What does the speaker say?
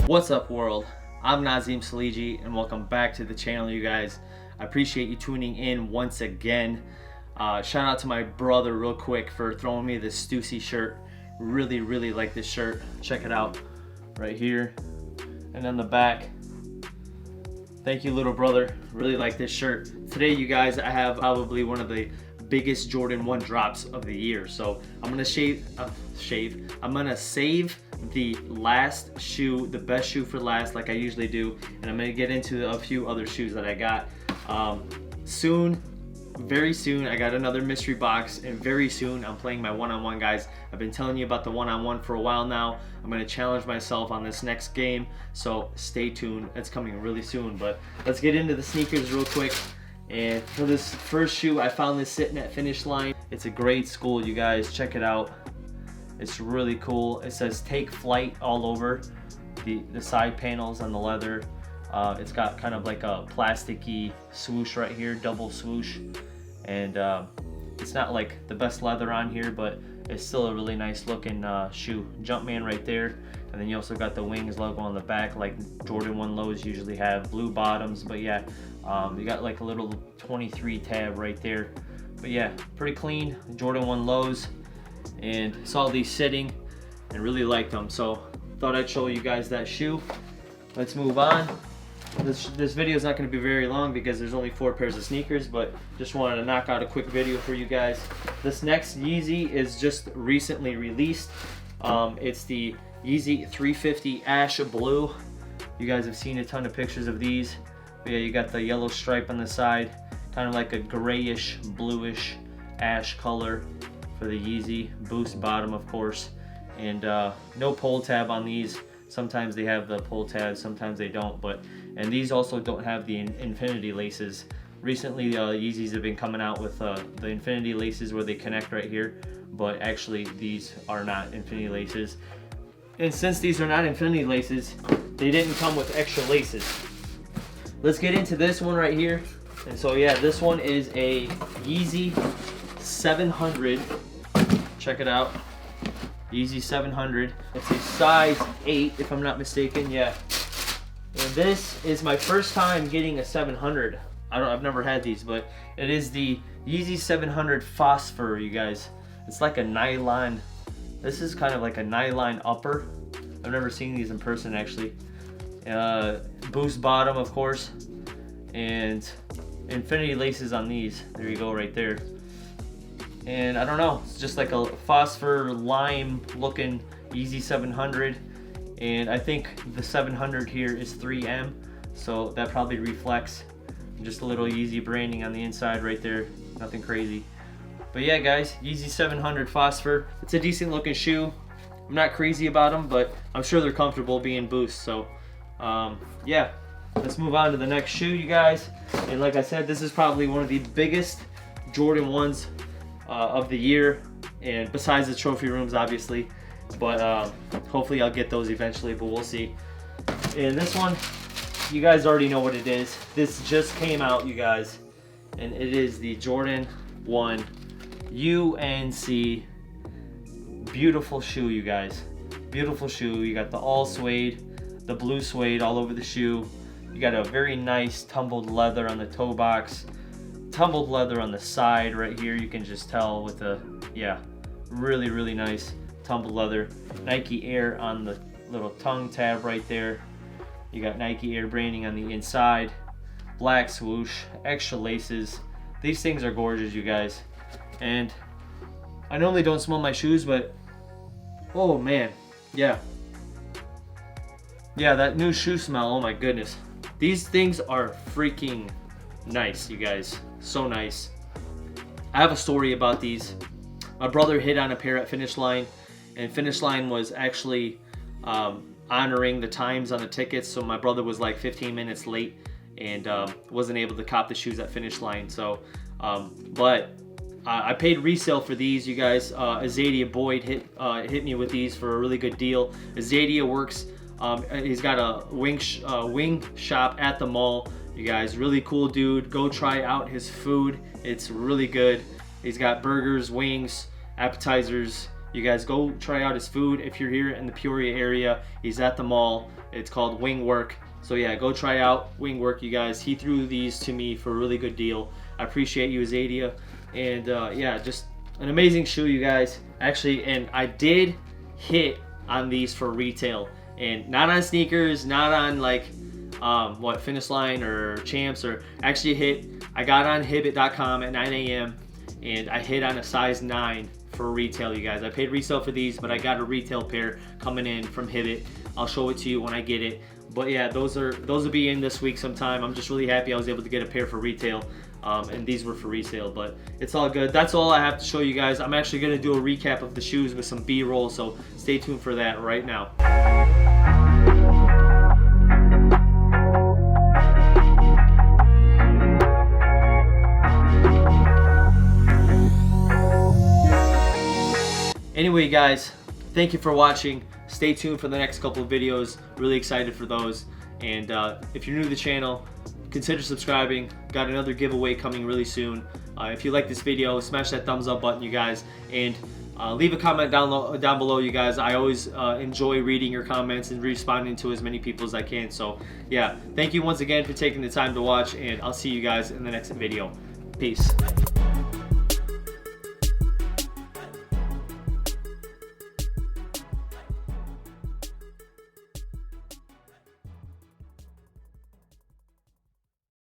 What's up, world? I'm Nazim Saliji and welcome back to the channel, you guys. I appreciate you tuning in once again. Shout out to my brother real quick for throwing me this Stussy shirt. Really like this shirt. Check it out right here and on the back. Thank you, little brother. Really like this shirt. Today, you guys, I have probably one of the biggest Jordan 1 drops of the year. So I'm gonna I'm gonna save the last shoe, the best shoe for last, like I usually do, and I'm gonna get into a few other shoes that I got. Very soon, I got another mystery box, and very soon I'm playing my one-on-one, guys. I've been telling you about the one-on-one for a while now. I'm gonna challenge myself on this next game, so stay tuned. It's coming really soon, but let's get into the sneakers real quick. And for this first shoe, I found this sitting at Finish Line. It's a grade school, you guys. Check it out. It's really cool. It says Take Flight all over the side panels on the leather. It's got kind of like a plasticky swoosh right here, double swoosh. And it's not like the best leather on here, but it's still a really nice looking shoe. Jumpman right there. And then you also got the Wings logo on the back, like Jordan 1 lows usually have blue bottoms. But yeah, you got like a little 23 tab right there. But yeah, pretty clean Jordan 1 lows. And saw these sitting and really liked them, so thought I'd show you guys that shoe. Let's move on. This video is not going to be very long because there's only 4 pairs of sneakers, but just wanted to knock out a quick video for you guys. This next Yeezy is just recently released. It's the Yeezy 350 Ash Blue. You guys have seen a ton of pictures of these. But yeah, you got the yellow stripe on the side, kind of like a grayish, bluish ash color for the Yeezy. Boost bottom, of course, and no pull tab on these. Sometimes they have the pull tab, sometimes they don't, and these also don't have the infinity laces. Recently, Yeezys have been coming out with the infinity laces where they connect right here, but actually these are not infinity laces. And since these are not infinity laces, they didn't come with extra laces. Let's get into this one right here. And so yeah, this one is a Yeezy 700. Check it out. Yeezy 700. It's a size 8 if I'm not mistaken. Yeah. And this is my first time getting a 700. I've never had these, but it is the Yeezy 700 Phosphor, you guys. It's like a nylon. This is kind of like a nylon upper. I've never seen these in person actually. Boost bottom, of course, and infinity laces on these. There you go, right there. And I don't know, it's just like a phosphor lime looking Yeezy 700. And I think the 700 here is 3M, so that probably reflects. Just a little Yeezy branding on the inside right there, nothing crazy. But yeah, guys, Yeezy 700 Phosphor. It's a decent looking shoe. I'm not crazy about them, but I'm sure they're comfortable being Boost. So yeah, let's move on to the next shoe, you guys. And like I said, this is probably one of the biggest Jordan 1s of the year, and besides the trophy rooms, obviously, but hopefully I'll get those eventually, but we'll see. And this one, you guys already know what it is. This just came out, you guys, and it is the Jordan 1 UNC. Beautiful shoe, you guys. Beautiful shoe. You got the all suede, the blue suede all over the shoe. You got a very nice tumbled leather on the toe box. Tumbled leather on the side right here, you can just tell with the, yeah, really nice tumbled leather. Nike Air on the little tongue tab right there. You got Nike Air branding on the inside. Black swoosh, extra laces. These things are gorgeous, you guys. And I normally don't smell my shoes, but oh man, yeah, that new shoe smell, oh my goodness. These things are freaking nice, you guys. So nice. I have a story about these. My brother hit on a pair at Finish Line, and Finish Line was actually honoring the times on the tickets, so my brother was like 15 minutes late and wasn't able to cop the shoes at Finish Line. So but I paid resale for these, you guys. Azadia Boyd hit me with these for a really good deal. Azadia works, he's got a wing shop at the mall. You guys, really cool dude. Go try out his food. It's really good. He's got burgers, wings, appetizers, You guys go try out his food. If you're here in the Peoria area, he's at the mall. It's called Wing Work. So yeah, go try out Wing Work, you guys. He threw these to me for a really good deal. I appreciate you, Azadia. And yeah, just an amazing shoe, you guys. Actually, and I did hit on these for retail, and not on sneakers, not on like Finish Line or Champs, or actually I got on Hibbett.com at 9 a.m. and I hit on a size 9 for retail, you guys. I paid resale for these, but I got a retail pair coming in from Hibbett. I'll show it to you when I get it. But yeah, those will be in this week sometime. I'm just really happy I was able to get a pair for retail, and these were for resale, but it's all good. That's all I have to show you guys. I'm actually gonna do a recap of the shoes with some B-roll, so stay tuned for that right now. Anyway, guys, thank you for watching. Stay tuned for the next couple of videos. Really excited for those. And if you're new to the channel, consider subscribing. Got another giveaway coming really soon. If you like this video, smash that thumbs up button, you guys. And leave a comment down below, you guys. I always enjoy reading your comments and responding to as many people as I can. So yeah, thank you once again for taking the time to watch, and I'll see you guys in the next video. Peace.